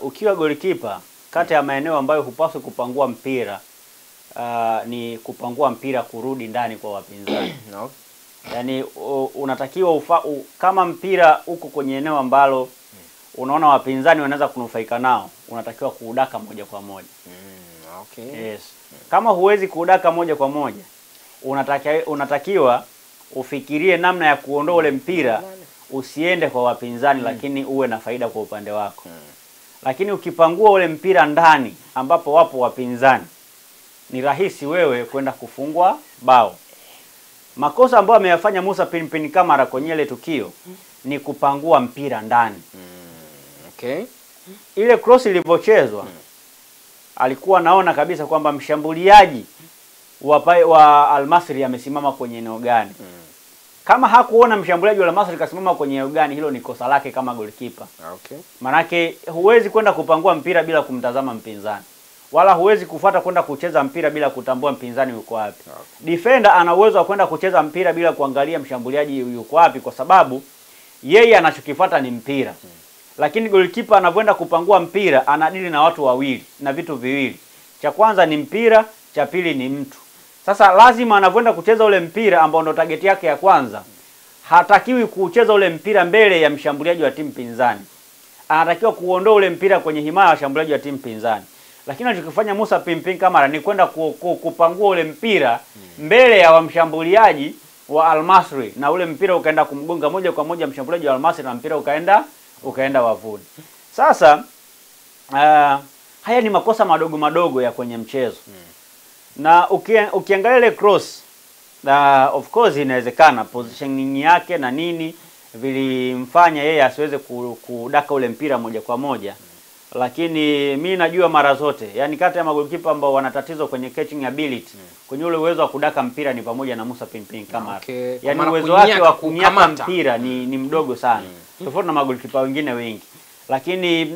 Ukiwa golikipa, kati ya maeneo ambayo hupaswi kupangua mpira ni kupangua mpira kurudi ndani kwa wapinzani. No. Yaani unatakiwa kama mpira uko kwenye eneo ambalo unaona wapinzani wanaweza kunufaika nao, unatakiwa kuudaka moja kwa moja. Okay. Yes. Kama huwezi kuudaka moja kwa moja, unatakiwa ufikirie namna ya kuondoa ule mpira usiende kwa wapinzani, lakini uwe na faida kwa upande wako. Lakini ukipangua ule mpira ndani ambapo wapo wapinzani, ni rahisi wewe kwenda kufungwa bao. Makosa ambayo ameyafanya Musa Pinpin Kamara kwenye ile tukio ni kupangua mpira ndani. Okay. Ile cross ilipochezwa, alikuwa naona kabisa kwamba mshambuliaji wa Al Masry amesimama kwenye eneo gani. Kama hakuona mshambuliaji wa Al Masry kasimama kwenye eneo gani, hilo ni kosa lake kama goalkeeper. Okay. Manake huwezi kwenda kupangua mpira bila kumtazama mpinzani. Wala huwezi kufuata kwenda kucheza mpira bila kutambua mpinzani yuko wapi. Okay. Defender ana uwezo wa kwenda kucheza mpira bila kuangalia mshambuliaji yuko wapi, kwa sababu yeye anachokifuata ni mpira. Lakini goalkeeper anapoenda kupangua mpira anadili na watu wawili na vitu viwili. Cha kwanza ni mpira, cha pili ni mtu. Sasa lazima anapoenda kucheza ule mpira ambao ndo target yake ya kwanza, hatakiwi kucheza ule mpira mbele ya mshambuliaji wa timu pinzani. Anatakiwa kuondoa ule mpira kwenye himaya ya washambuliaji wa timu pinzani. Lakini anachokifanya Musa Pinpin Kamara ni kwenda kupangua ule mpira mbele ya mshambuliaji wa Al Masry, na ule mpira ukaenda kumgonga moja kwa moja mshambuliaji wa Al Masry, na mpira ukaenda wavuni. Sasa haya ni makosa madogo madogo ya kwenye mchezo. Na ukiangalia ile cross, of course inawezekana positioning yake na nini vilimfanya yeye asiweze kudaka ule mpira moja kwa moja. Lakini mi najua mara zote, yani kati ya magolikipa ambao wana tatizo kwenye catching ability, kwenye ule uwezo wa kudaka mpira ni pamoja na Musa Pinpin Kamara. Okay. Yani uwezo wake wa kunyaka mpira ni mdogo sana. Tofauti na magolikipa wengine wengi. Lakini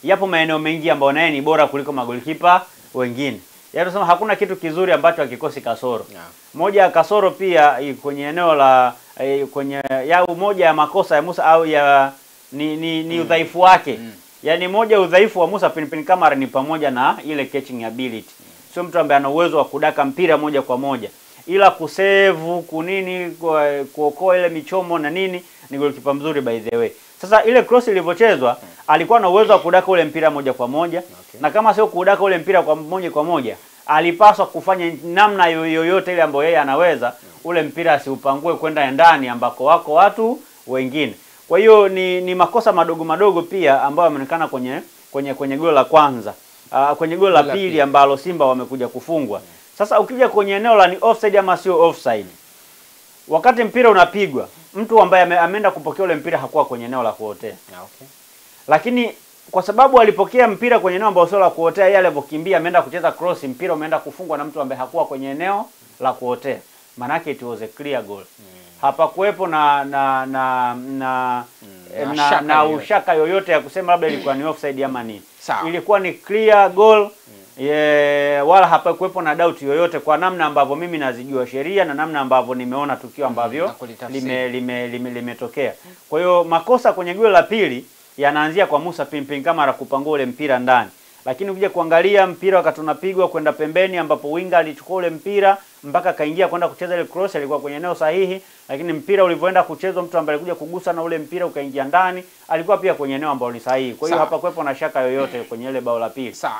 yapo maeneo mengi ambayo naye ni bora kuliko magolikipa wengine. Yaani tunasema hakuna kitu kizuri ambacho hakikosi kasoro. Moja ya kasoro pia kwenye eneo la kwenye moja ya makosa ya Musa au ni udhaifu wake. Yaani moja ya udhaifu wa Musa Pinpin Kamara ni pamoja na ile catching ability. Sio mtu ambaye ana uwezo wa kudaka mpira moja kwa moja. Ila kusave kunini kuokoa ile michomo na nini ni goalkeeper mzuri by the way. Sasa ile cross ilivyochezwa, alikuwa na uwezo wa kudaka ule mpira moja kwa moja. Okay. Na kama sio kudaka ule mpira kwa moja, alipaswa kufanya namna yoyote ile ambayo yeye anaweza ule mpira asiupangue kwenda ndani ambako wako watu wengine. Kwa hiyo ni makosa madogo madogo pia ambayo yameonekana kwenye goli la kwanza. Kwenye goli la pili ambalo Simba wamekuja kufungwa. Sasa ukija kwenye eneo la ni offside ama sio offside, wakati mpira unapigwa, mtu ambaye ameenda kupokea ule mpira hakuwa kwenye eneo la kuotea. Okay. Lakini kwa sababu alipokea mpira kwenye eneo ambalo sio la kuotea, yeye alipokimbia ameenda kucheza cross, mpira umeenda kufungwa na mtu ambaye hakuwa kwenye eneo la kuotea. Maana yake it was a clear goal. Hapa kuwepo na ushaka yoyote ya kusema labda ilikuwa ni offside ama nini. Ilikuwa ni clear goal. Wala hapa kuwepo na doubt yoyote kwa namna ambavyo mimi nazijua sheria na namna ambavyo nimeona tukio ambavyo limetokea. Kwa hiyo makosa kwenye goli la pili yanaanzia kwa Musa Pinpin Kamara kupangua ule mpira ndani. Lakini ukija kuangalia mpira wakati unapigwa kwenda pembeni ambapo winga alichukua ule mpira mpaka kaingia kwenda kucheza ile cross, alikuwa kwenye eneo sahihi. Lakini mpira ulivyoenda kuchezwa, mtu ambaye alikuja kugusa na ule mpira ukaingia ndani alikuwa pia kwenye eneo ambalo ni sahihi. Kwa hiyo hapa kuwepo na shaka yoyote kwenye ile bao la pili.